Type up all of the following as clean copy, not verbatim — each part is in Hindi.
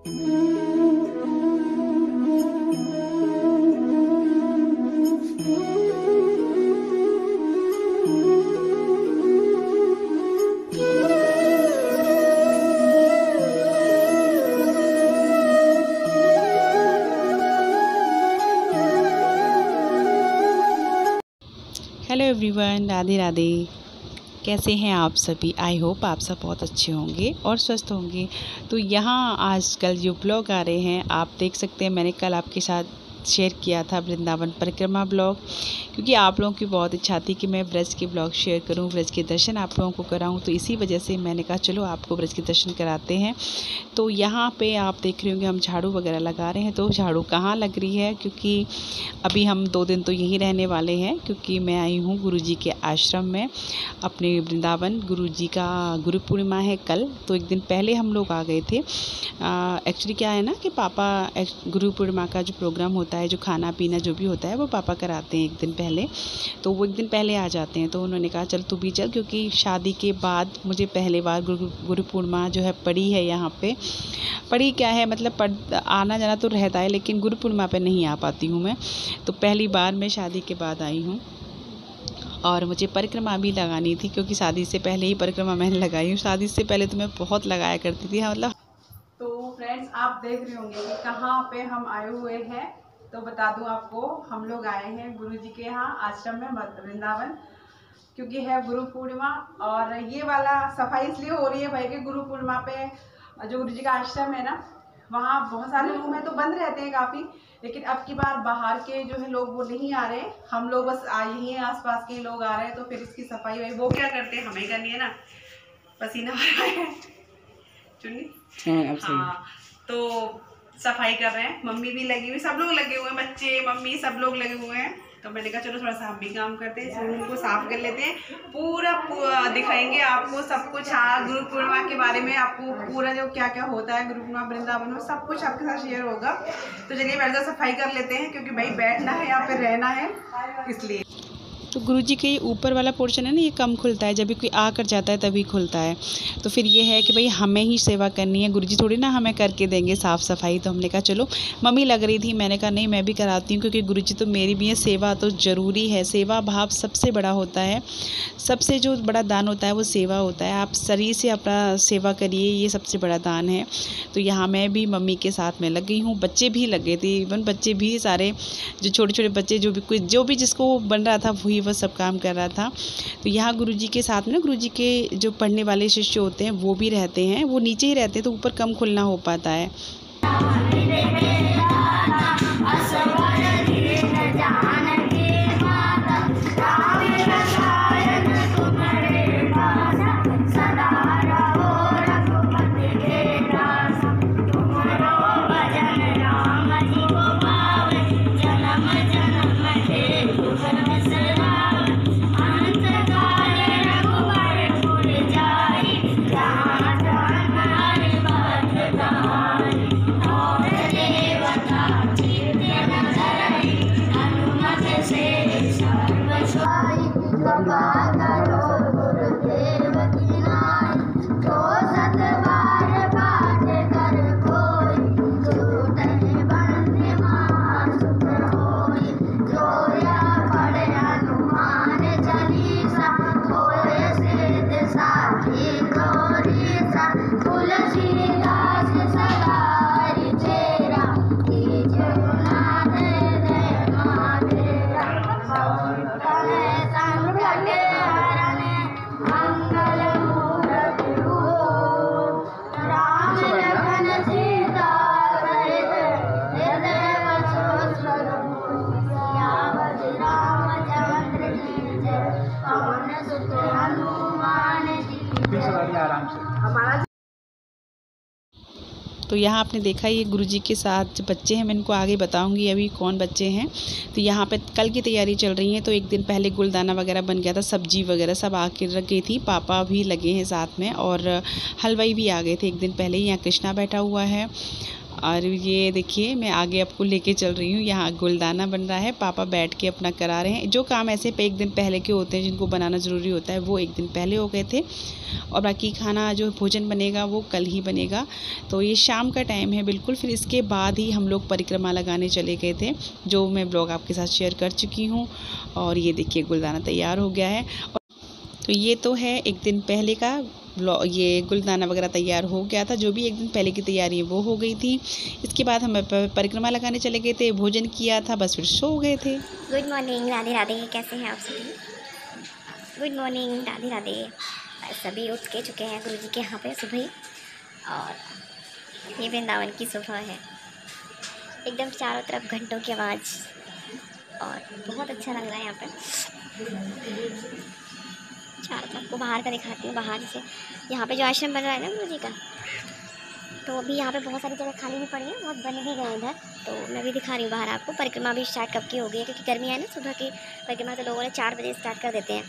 Hello everyone, Radhe Radhe. कैसे हैं आप सभी? आई होप आप सब बहुत अच्छे होंगे और स्वस्थ होंगे। तो यहाँ आजकल जो ब्लॉग आ रहे हैं आप देख सकते हैं, मैंने कल आपके साथ शेयर किया था वृंदावन परिक्रमा ब्लॉग, क्योंकि आप लोगों की बहुत इच्छा थी कि मैं ब्रज के ब्लॉग शेयर करूं, ब्रज के दर्शन आप लोगों को कराऊं। तो इसी वजह से मैंने कहा चलो आपको ब्रज के दर्शन कराते हैं। तो यहाँ पे आप देख रहे होंगे हम झाड़ू वगैरह लगा रहे हैं। तो झाड़ू कहाँ लग रही है, क्योंकि अभी हम 2 दिन तो यहीं रहने वाले हैं, क्योंकि मैं आई हूँ गुरुजी के आश्रम में अपने वृंदावन। गुरुजी का गुरु पूर्णिमा है कल, तो एक दिन पहले हम लोग आ गए थे। एक्चुअली क्या है ना कि पापा गुरु पूर्णिमा का जो प्रोग्राम होता है, जो खाना पीना जो भी होता है, वो पापा कराते हैं एक दिन पहले। तो वो एक दिन पहले आ जाते हैं। तो उन्होंने कहा चल तू भी चल, क्योंकि शादी के बाद मुझे पहले बार गुरु पूर्णिमा जो है पड़ी है यहाँ पे। पड़ी क्या है मतलब आना जाना तो रहता है, लेकिन गुरु पूर्णिमा पे नहीं आ पाती हूँ मैं। तो पहली बार मैं शादी के बाद आई हूँ और मुझे परिक्रमा भी लगानी थी, क्योंकि शादी से पहले ही परिक्रमा मैंने लगाई हूँ। शादी से पहले तो मैं बहुत लगाया करती थी, मतलब। तो फ्रेंड्स, आप देख रहे होंगे कि कहाँ पे हम आए हुए हैं। तो बता दूं आपको, हम लोग आए हैं गुरुजी के यहाँ आश्रम में वृंदावन, क्योंकि है गुरु पूर्णिमा। और ये वाला सफाई इसलिए हो रही है भाई कि गुरु पूर्णिमा पे जो गुरुजी का आश्रम है ना, वहाँ बहुत सारे रूम है तो बंद रहते हैं काफ़ी, लेकिन अब की बार बाहर के जो है लोग वो नहीं आ रहे, हम लोग बस यहीं आसपास के लोग आ रहे हैं। तो फिर इसकी सफाई भाई वो क्या करते हैं, हमें करनी है ना, पसीना आ रहा है चुन्नी। हाँ, तो सफाई कर रहे हैं, मम्मी भी लगी हुई, सब लोग लगे हुए हैं, बच्चे मम्मी सब लोग लगे हुए हैं। तो मैंने कहा चलो थोड़ा सा हम भी काम करते हैं, इस रूम को साफ कर लेते हैं। पूरा दिखाएंगे आपको सब कुछ। हाँ, गुरु पूर्णिमा के बारे में आपको पूरा जो क्या क्या होता है गुरु पूर्णिमा वृंदावन में, सब कुछ आपके साथ शेयर होगा। तो चलिए पहले सफाई कर लेते हैं, क्योंकि भाई बैठना है यहाँ पे, रहना है, इसलिए। तो गुरुजी के ऊपर वाला पोर्शन है ना, ये कम खुलता है, जब भी कोई आकर जाता है तभी खुलता है। तो फिर ये है कि भाई हमें ही सेवा करनी है, गुरुजी थोड़ी ना हमें करके देंगे साफ़ सफाई। तो हमने कहा चलो, मम्मी लग रही थी, मैंने कहा नहीं मैं भी कराती हूँ, क्योंकि गुरुजी तो मेरी भी है, सेवा तो ज़रूरी है। सेवा भाव सबसे बड़ा होता है, सबसे जो बड़ा दान होता है वो सेवा होता है। आप शरीर से अपना सेवा करिए, ये सबसे बड़ा दान है। तो यहाँ मैं भी मम्मी के साथ में लग गई हूँ, बच्चे भी लग गए थे, इवन बच्चे भी सारे, जो छोटे छोटे बच्चे जो भी जिसको बन रहा था वही वह सब काम कर रहा था। तो यहाँ गुरुजी के साथ में ना, गुरुजी के जो पढ़ने वाले शिष्य होते हैं वो भी रहते हैं, वो नीचे ही रहते हैं, तो ऊपर कम खुलना हो पाता है। तो यहाँ आपने देखा ये गुरुजी के साथ जो बच्चे हैं, मैं इनको आगे बताऊंगी अभी कौन बच्चे हैं। तो यहाँ पे कल की तैयारी चल रही है। तो एक दिन पहले गुलदाना वगैरह बन गया था, सब्जी वगैरह सब आके रख गई थी, पापा भी लगे हैं साथ में, और हलवाई भी आ गए थे एक दिन पहले ही। यहाँ कृष्णा बैठा हुआ है और ये देखिए मैं आगे आपको लेके चल रही हूँ। यहाँ गुलदाना बन रहा है, पापा बैठ के अपना करा रहे हैं। जो काम ऐसे पे एक दिन पहले के होते हैं जिनको बनाना ज़रूरी होता है वो एक दिन पहले हो गए थे, और बाकी खाना जो भोजन बनेगा वो कल ही बनेगा। तो ये शाम का टाइम है बिल्कुल। फिर इसके बाद ही हम लोग परिक्रमा लगाने चले गए थे, जो मैं ब्लॉग आपके साथ शेयर कर चुकी हूँ। और ये देखिए गुलदाना तैयार हो गया है। तो ये तो है एक दिन पहले का ये गुलदाना वगैरह तैयार हो गया था। जो भी एक दिन पहले की तैयारी है वो हो गई थी। इसके बाद हम परिक्रमा लगाने चले गए थे, भोजन किया था, बस फिर सो गए थे। Good morning, Radhe Radhe. कैसे हैं आप सभी? Good morning, Radhe Radhe. सभी उठ के चुके हैं गुरुजी के यहाँ पे सुबह, और ये वृंदावन की सुबह है। एकदम चारों तरफ घंटों की आवाज़, और बहुत अच्छा लग रहा है यहाँ पे। चारों तरफ को बाहर का दिखाती हूँ। बाहर से यहाँ पे जो आश्रम बन रहा है ना गुरुजी का, तो अभी यहाँ पे बहुत सारी जगह खाली भी पड़ी है, बहुत बन भी गए इधर। तो मैं भी दिखा रही हूँ बाहर आपको। परिक्रमा भी स्टार्ट कब की हो गई है, क्योंकि गर्मी है ना, सुबह की परिक्रमा तो लोगों ने 4 बजे स्टार्ट कर देते हैं।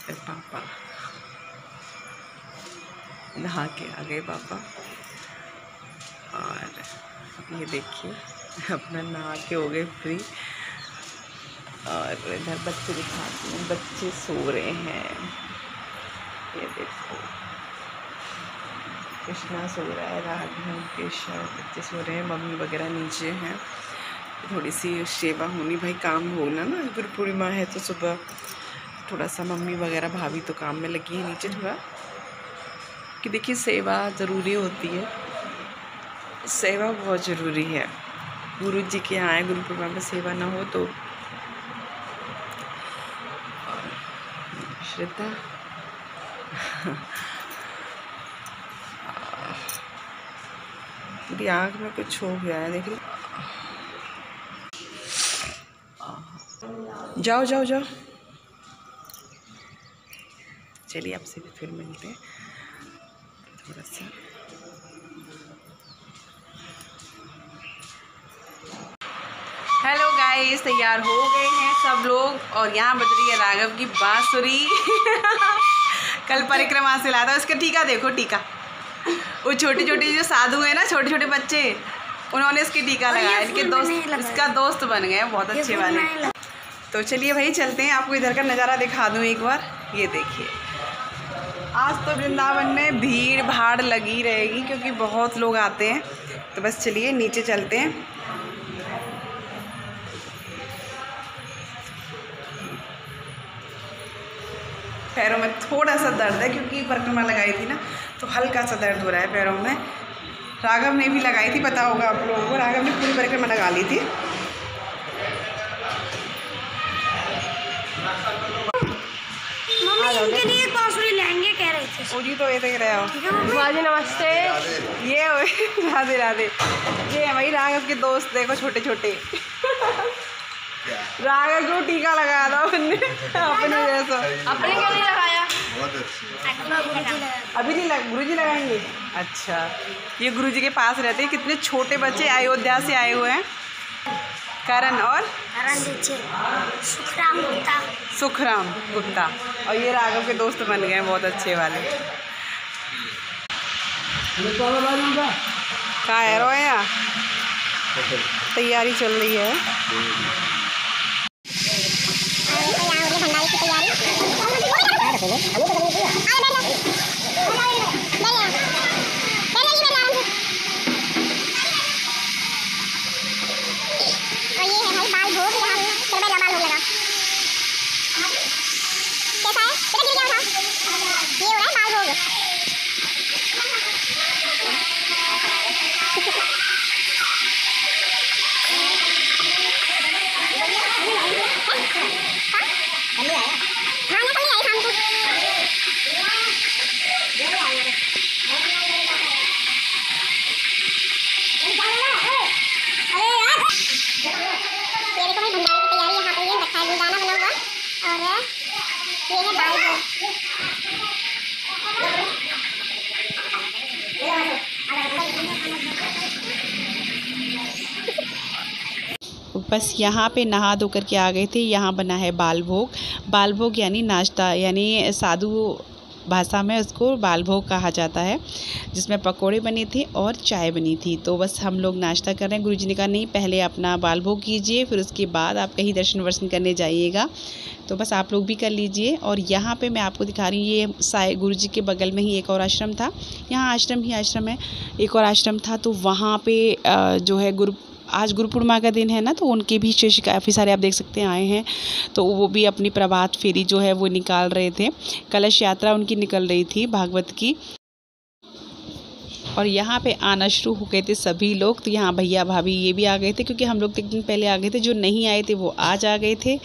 पापा नहा के आ गए पापा, और ये देखिए अपना नहा के हो गए फ्री। और इधर बच्चे दिखाते हैं, बच्चे सो रहे हैं। ये देखो कृष्णा सो रहा है, राधा कृष्ण बच्चे सो रहे हैं, मम्मी वगैरह नीचे हैं। थोड़ी सी सेवा होनी भाई, काम होना ना, गुरु पूर्णिमा है तो सुबह थोड़ा सा मम्मी वगैरह भाभी तो काम में लगी है नीचे थोड़ा, कि देखिए सेवा ज़रूरी होती है, सेवा बहुत ज़रूरी है। गुरु जी के यहाँ आए, गुरु पूर्णिमा में सेवा ना हो तो श्रद्धा। मेरी आँख में कुछ हो गया है, देख लो। जाओ जाओ जाओ, चलिए आपसे भी फिर मिलते हैं थोड़ा सा। हेलो गाइस, तैयार हो गए हैं सब लोग, और यहाँ बज रही है राघव की बांसुरी। कल परिक्रमा से लाया था उसका टीका, देखो टीका। वो छोटे छोटे जो साधु हैं ना, छोटे छोटे बच्चे, उन्होंने इसकी टीका लगाया। इनके दोस्त, इसका दोस्त बन गए बहुत अच्छे वाले। तो चलिए भाई चलते हैं, आपको इधर का नज़ारा दिखा दूँ एक बार। ये देखिए, आज तो वृंदावन में भीड़ भाड़ लगी रहेगी क्योंकि बहुत लोग आते हैं। तो बस चलिए नीचे चलते हैं। पैरों में थोड़ा सा दर्द है क्योंकि परिक्रमा लगाई थी ना, तो हल्का सा दर्द हो रहा है पैरों में। राघव ने भी लगाई थी, पता होगा आप लोगों को, राघव ने पूरी परिक्रमा लगा ली थी। मम्मी इनके लिए बांसुरी लेंगे कह रही थी। पूरी तो ये देख रहे हो। बाजी नमस्ते। ये राधे राधे। ये है भाई राघव के दोस्त, देखो छोटे छोटे। राघव को टीका लगाया था अपने जैसा। अपने क्यों नहीं लगाया? अभी नहीं गुरुजी लगाएंगे। अच्छा, ये गुरुजी के पास रहते हैं। कितने छोटे बच्चे अयोध्या से आए हुए हैं, करण और सुखराम गुप्ता, और ये राघव के दोस्त बन गए हैं बहुत अच्छे वाले। कहाँ है रोया? तैयारी चल रही है। बस यहाँ पे नहा धो करके आ गए थे। यहाँ बना है बाल भोग। बाल भोग यानी नाश्ता, यानी साधु भाषा में उसको बाल भोग कहा जाता है, जिसमें पकोड़े बने थे और चाय बनी थी। तो बस हम लोग नाश्ता कर रहे हैं। गुरुजी ने कहा नहीं, पहले अपना बाल भोग कीजिए, फिर उसके बाद आप कहीं दर्शन वर्शन करने जाइएगा। तो बस आप लोग भी कर लीजिए। और यहाँ पे मैं आपको दिखा रही हूँ, ये गुरुजी के बगल में ही एक और आश्रम था। यहाँ आश्रम ही आश्रम है, एक और आश्रम था। तो वहाँ पे जो है आज गुरु पूर्णिमा का दिन है ना, तो उनके भी शिष्य काफ़ी सारे आप देख सकते हैं आए हैं। तो वो भी अपनी प्रभात फेरी जो है वो निकाल रहे थे। कलश यात्रा उनकी निकल रही थी भागवत की। और यहाँ पे आना शुरू हो गए थे सभी लोग। तो यहाँ भैया भाभी ये भी आ गए थे, क्योंकि हम लोग 1 दिन पहले आ गए थे। जो नहीं आए थे वो आज आ गए थे।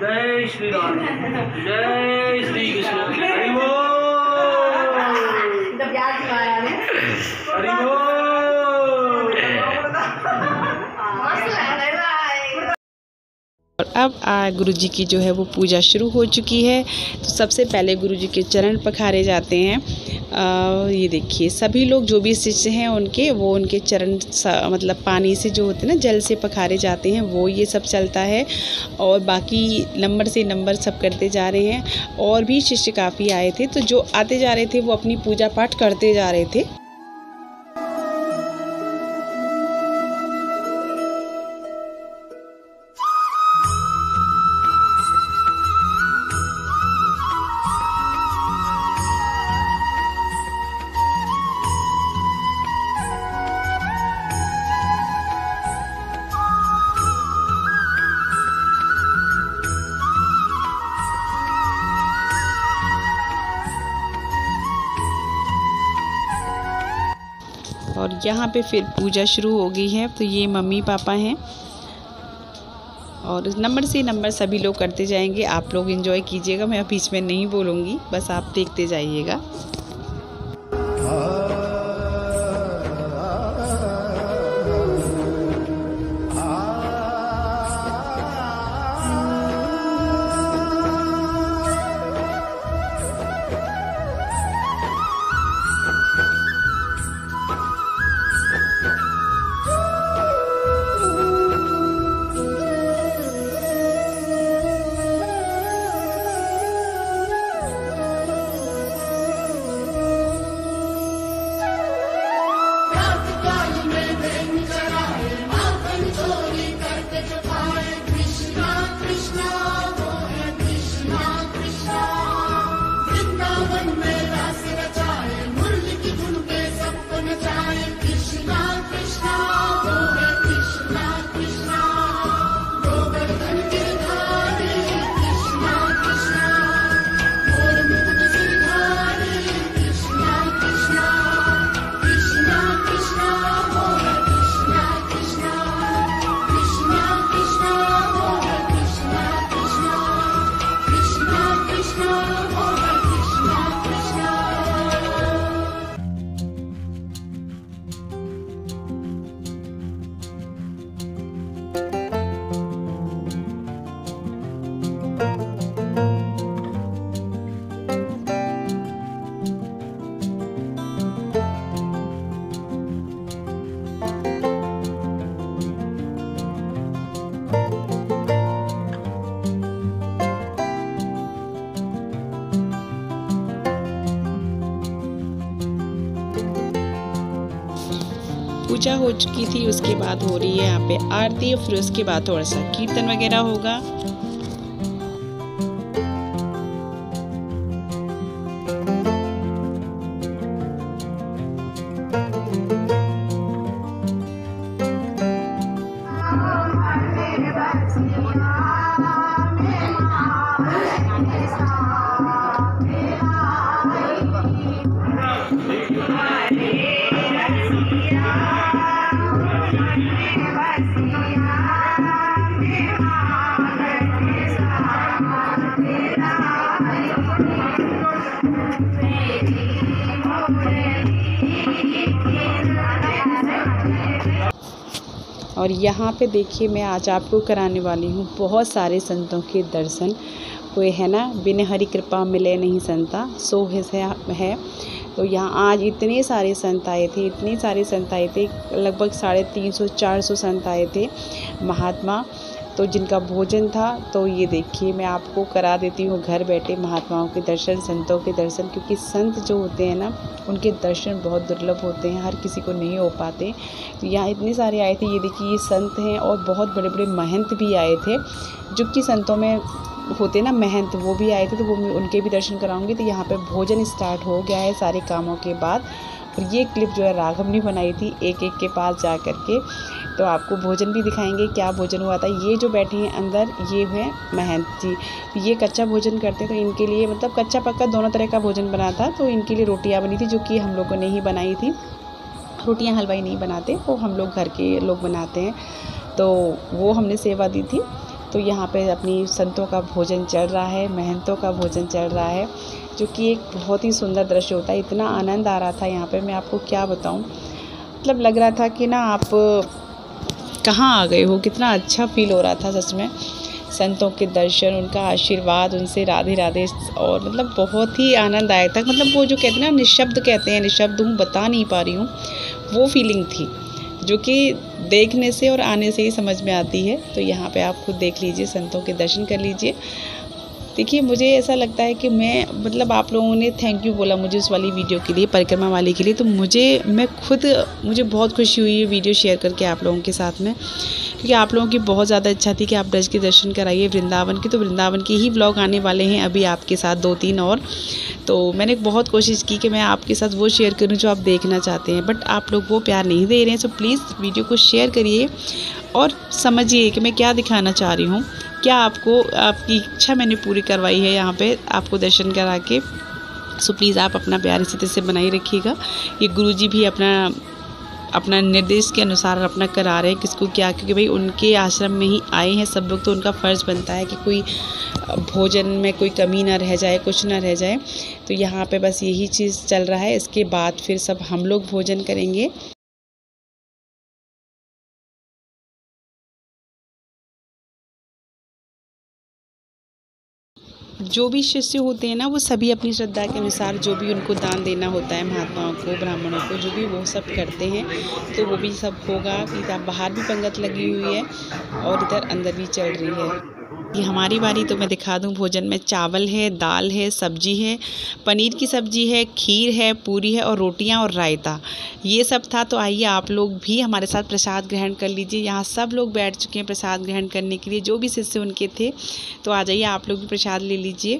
जय श्री राम, जय श्री कृष्ण, हरि बोल, हरि बोल। और अब गुरुजी की जो है वो पूजा शुरू हो चुकी है। तो सबसे पहले गुरुजी के चरण पखारे जाते हैं। ये देखिए सभी लोग जो भी शिष्य हैं उनके चरण मतलब पानी से जो होते हैं ना, जल से पखारे जाते हैं, वो ये सब चलता है। और बाकी नंबर से नंबर सब करते जा रहे हैं। और भी शिष्य काफ़ी आए थे, तो जो आते जा रहे थे वो अपनी पूजा पाठ करते जा रहे थे। और यहाँ पे फिर पूजा शुरू हो गई है। तो ये मम्मी पापा हैं और नंबर से नंबर सभी लोग करते जाएंगे। आप लोग एंजॉय कीजिएगा, मैं बीच में नहीं बोलूँगी, बस आप देखते जाइएगा। पूजा हो चुकी थी, उसके बाद हो रही है यहाँ पे आरती और फिर उसके बाद थोड़ा सा कीर्तन वगैरह होगा। और यहाँ पे देखिए मैं आज आपको कराने वाली हूँ बहुत सारे संतों के दर्शन। कोई है ना, बिन हरि कृपा मिले नहीं संता, सो है। तो यहाँ आज इतने सारे संत आए थे, इतने सारे संत आए थे, लगभग 350-400 संत आए थे महात्मा, तो जिनका भोजन था। तो ये देखिए मैं आपको करा देती हूँ घर बैठे महात्माओं के दर्शन, संतों के दर्शन, क्योंकि संत जो होते हैं ना उनके दर्शन बहुत दुर्लभ होते हैं, हर किसी को नहीं हो पाते। तो यहाँ इतने सारे आए थे, ये देखिए ये संत हैं और बहुत बड़े बड़े महंत भी आए थे, जो कि संतों में होते ना महंत, वो भी आए थे, तो वो मैं उनके भी दर्शन कराऊंगी। तो यहाँ पे भोजन स्टार्ट हो गया है सारे कामों के बाद। और ये क्लिप जो है राघव ने बनाई थी एक एक के पास जा कर के, तो आपको भोजन भी दिखाएंगे क्या भोजन हुआ था। ये जो बैठे हैं अंदर ये है महंत जी, तो ये कच्चा भोजन करते हैं, तो इनके लिए मतलब कच्चा पक्का दोनों तरह का भोजन बना था। तो इनके लिए रोटियाँ बनी थी, जो कि हम लोगों ने ही बनाई थी। रोटियाँ हलवाई नहीं बनाते, वो हम लोग घर के लोग बनाते हैं, तो वो हमने सेवा दी थी। तो यहाँ पे अपनी संतों का भोजन चल रहा है, महंतों का भोजन चल रहा है, जो कि एक बहुत ही सुंदर दृश्य होता है। इतना आनंद आ रहा था यहाँ पे, मैं आपको क्या बताऊँ, मतलब लग रहा था कि ना आप कहाँ आ गए हो, कितना अच्छा फील हो रहा था सच में। संतों के दर्शन, उनका आशीर्वाद, उनसे राधे राधे, और मतलब बहुत ही आनंद आया था। मतलब वो जो कहते हैं ना निःशब्द कहते हैं, निःशब्द हूँ, बता नहीं पा रही हूँ, वो फीलिंग थी जो कि देखने से और आने से ही समझ में आती है। तो यहाँ पे आप खुद देख लीजिए, संतों के दर्शन कर लीजिए। देखिए मुझे ऐसा लगता है कि मैं मतलब आप लोगों ने थैंक यू बोला मुझे उस वाली वीडियो के लिए, परिक्रमा वाली के लिए, तो मुझे बहुत खुशी हुई है वीडियो शेयर करके आप लोगों के साथ में, क्योंकि आप लोगों की बहुत ज़्यादा इच्छा थी कि आप ब्रज के दर्शन कराइए वृंदावन की। तो वृंदावन के ही व्लॉग आने वाले हैं अभी आपके साथ 2-3 और। तो मैंने बहुत कोशिश की कि मैं आपके साथ वो शेयर करूं जो आप देखना चाहते हैं, बट आप लोग वो प्यार नहीं दे रहे हैं। सो प्लीज़ वीडियो को शेयर करिए और समझिए कि मैं क्या दिखाना चाह रही हूँ, क्या आपकी इच्छा मैंने पूरी करवाई है यहाँ पे आपको दर्शन करा के। सो प्लीज़ आप अपना प्यार इसी तरह से बनाए रखिएगा। ये गुरुजी भी अपना निर्देश के अनुसार अपना करा रहे हैं किसको क्या, क्योंकि भाई उनके आश्रम में ही आए हैं सब लोग, तो उनका फ़र्ज़ बनता है कि कोई भोजन में कोई कमी ना रह जाए, कुछ ना रह जाए। तो यहाँ पे बस यही चीज़ चल रहा है। इसके बाद फिर सब हम लोग भोजन करेंगे। जो भी शिष्य होते हैं ना वो सभी अपनी श्रद्धा के अनुसार जो भी उनको दान देना होता है महात्माओं को, ब्राह्मणों को, जो भी वो सब करते हैं, तो वो भी सब होगा। इधर बाहर भी पंगत लगी हुई है और इधर अंदर भी चल रही है। ये हमारी बारी, तो मैं दिखा दूं भोजन में चावल है, दाल है, सब्जी है, पनीर की सब्जी है, खीर है, पूरी है और रोटियां और रायता, ये सब था। तो आइए आप लोग भी हमारे साथ प्रसाद ग्रहण कर लीजिए। यहाँ सब लोग बैठ चुके हैं प्रसाद ग्रहण करने के लिए, जो भी शिष्य उनके थे। तो आ जाइए आप लोग भी प्रसाद ले लीजिए।